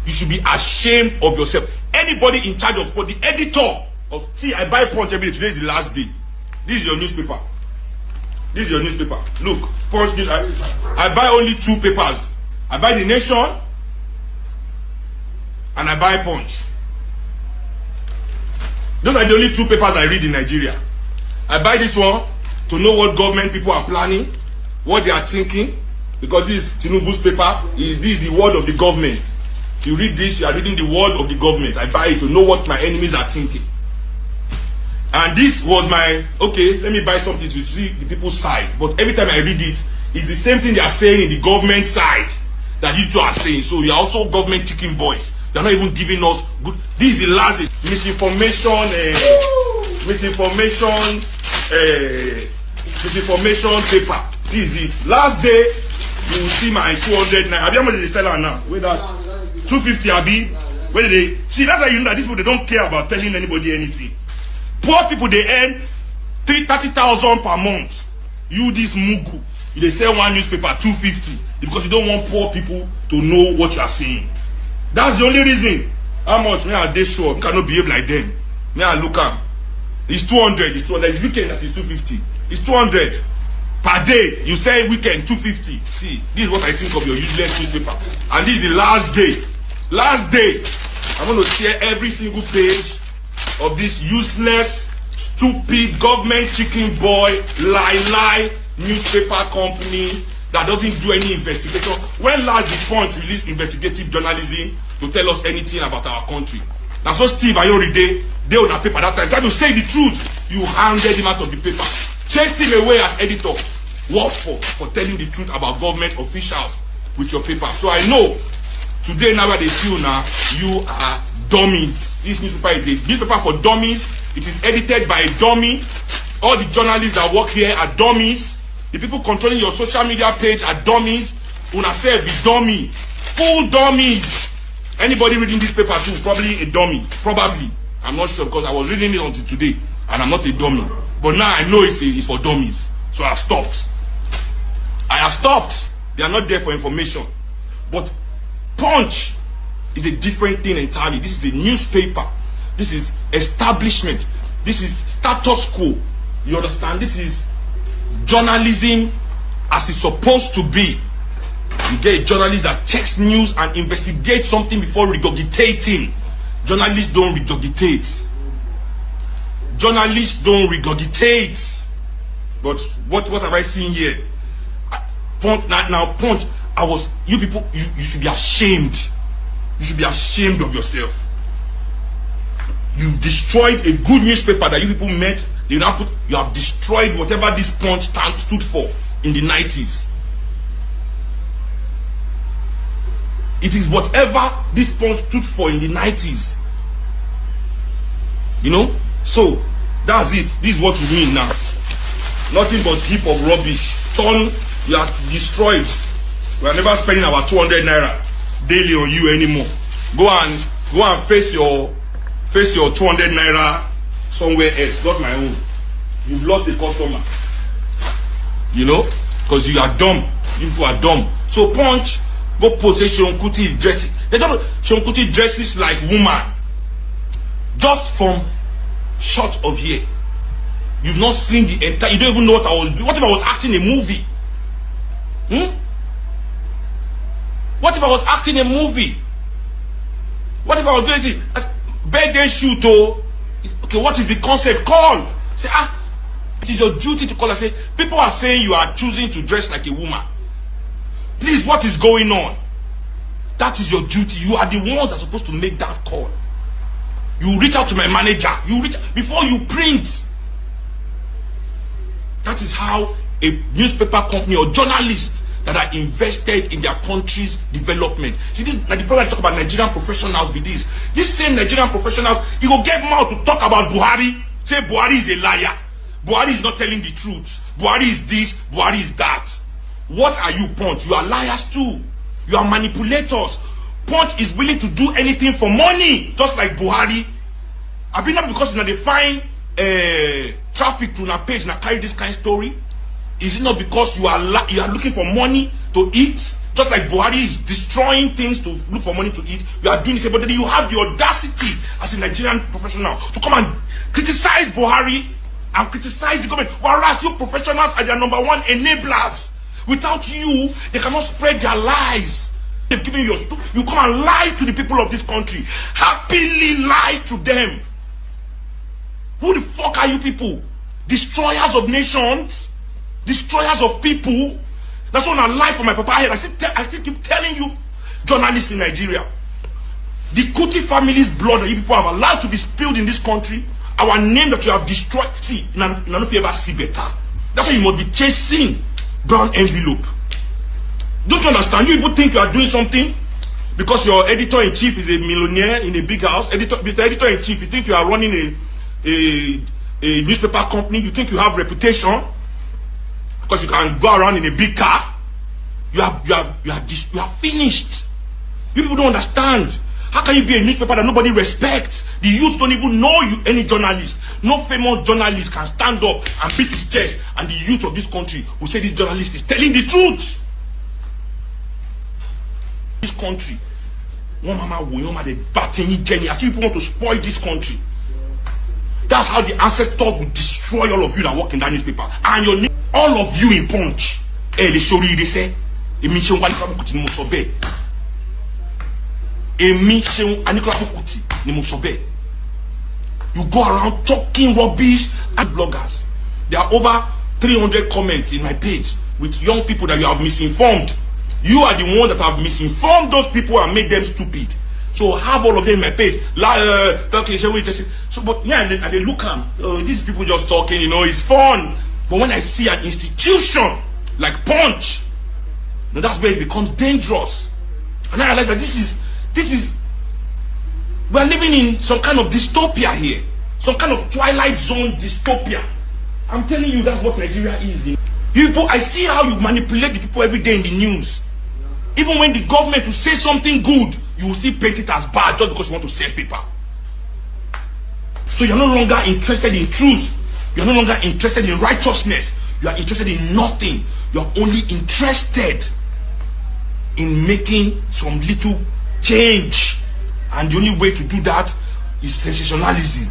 You should be ashamed of yourself. Anybody in charge of sport, the editor of, see, I buy Punch every day. Today is the last day. This is your newspaper. This is your newspaper. Look, Punch News. I buy only 2 papers. I buy The Nation and I buy Punch. Those are the only 2 papers I read in Nigeria. I buy this one to know what government people are planning, what they are thinking, because this Tinubu's paper is the word of the government. You read this, you are reading the word of the government. I buy it to know what my enemies are thinking. And this was my, okay, let me buy something to see the people's side. But every time I read it, it's the same thing they are saying in the government side that you two are saying. So you are also government chicken boys. They are not even giving us good. This is the last day. Misinformation paper. This is it. Last day, you will see my 200 naira. How much is the seller now? Wait, that 250 abi. Where did they see? That's how you know that these people, they don't care about telling anybody anything. Poor people, they earn 30,000 per month. You this mugu, they sell one newspaper 250 because you don't want poor people to know what you are saying. That's the only reason. How much? Me are they sure? You cannot behave like them. Me I look at. It's 200. It's 200. It's weekend that is 250. It's 200 per day. You say weekend 250. See, this is what I think of your useless newspaper. And this is the last day. Last day. I'm going to share every single page of this useless, stupid government chicken boy lie newspaper company that doesn't do any investigation. When last the Punch released investigative journalism to tell us anything about our country? Now so Steve Ayoride, they on a paper that time trying to say the truth. You handed him out of the paper, chased him away as editor. What for telling the truth about government officials with your paper? So I know today now they see you now, you are dummies. This newspaper is a newspaper for dummies. It is edited by a dummy. All the journalists that work here are dummies. The people controlling your social media page are dummies. Una self is dummy. Full dummies. Anybody reading this paper too is probably a dummy. Probably. I'm not sure because I was reading it until today and I'm not a dummy. But now I know it's for dummies. So I have stopped. I have stopped. They are not there for information. But Punch is a different thing entirely. This is a newspaper. This is establishment. This is status quo. You understand? This is journalism as it's supposed to be. You get a journalist that checks news and investigates something before regurgitating. Journalists don't regurgitate. Journalists don't regurgitate. But what have I seen here? Punch now Punch. You people, you should be ashamed. You should be ashamed of yourself. You've destroyed a good newspaper that you people met. You have destroyed whatever this Punch stood for in the 90s. It is whatever this Punch stood for in the 90s. You know? So, that's it. This is what you mean now. Nothing but heap of rubbish. You are destroyed. We are never spending our 200 naira daily on you anymore. Go and face your 200 naira somewhere else, not my own. You've lost a customer. You know? Because you are dumb. You people are dumb. So Punch, go post Seun Kuti is dressing. They don't Seun Kuti dresses like woman. Just from short of here. You've not seen the entire, you don't even know what I was doing. What if I was acting a movie? What if I was acting a movie? What if I was doing it? Birthday shoot, oh. Okay, what is the concept? Call. Say, it is your duty to call and say, people are saying you are choosing to dress like a woman. Please, what is going on? That is your duty. You are the ones that are supposed to make that call. You reach out to my manager. You reach before you print. That is how a newspaper company or journalists that are invested in their country's development. See, this like the problem I talk about Nigerian professionals be this. This same Nigerian professionals, he will get mouth to talk about Buhari. Say Buhari is a liar. Buhari is not telling the truth. Buhari is this, Buhari is that. What are you, Punch? You are liars too. You are manipulators. Punch is willing to do anything for money, just like Buhari. I mean, not because they find traffic to na page na carry this kind of story. Is it not because you are looking for money to eat? Just Just like Buhari is destroying things to look for money to eat, you are doing this. But then you have the audacity as a Nigerian professional to come and criticize Buhari and criticize the government, whereas you professionals are their number one enablers. Without you, they cannot spread their lies. They've given you you come and lie to the people of this country. Happily lie to them. Who the fuck are you people? Destroyers of nations? Destroyers of people? That's what I lie for my papa head. I still keep telling you, journalists in Nigeria, the Kuti family's blood that you people have allowed to be spilled in this country, our name that you have destroyed. See, none of you ever see better. That's why you must be chasing brown envelope. Don't you understand? You people think you are doing something because your editor-in-chief is a millionaire in a big house. Mr. Editor-in-chief, you think you are running a newspaper company? You think you have reputation because you can go around in a big car? You are finished. You people don't understand. How can you be a newspaper that nobody respects? The youth don't even know you, any journalist. No famous journalist can stand up and beat his chest, and the youth of this country will say this journalist is telling the truth. This country, one mama will the batting Jenny. As people want to spoil this country. That's how the ancestors will destroy all of you that work in that newspaper. And your name, all of you in Punch. They show you, they say, Anikulapo Kuti ni mo sọ bẹ́ẹ̀. Seun Anikulapo Kuti ni mo sọ bẹ́ẹ̀. You go around talking rubbish and bloggers. There are over 300 comments in my page with young people that you have misinformed. You are the one that have misinformed those people and made them stupid. So have all of them in my page. So, but yeah, and they look at these people just talking, you know, it's fun. But when I see an institution like Punch, now that's where it becomes dangerous. And I realize that this is we are living in some kind of dystopia here, some kind of Twilight Zone dystopia. I'm telling you, that's what Nigeria is. You people, I see how you manipulate the people every day in the news. Even when the government will say something good, you will still paint it as bad just because you want to sell paper. So you're no longer interested in truth. You're no longer interested in righteousness. You are interested in nothing. You're only interested in making some little change. And the only way to do that is sensationalism.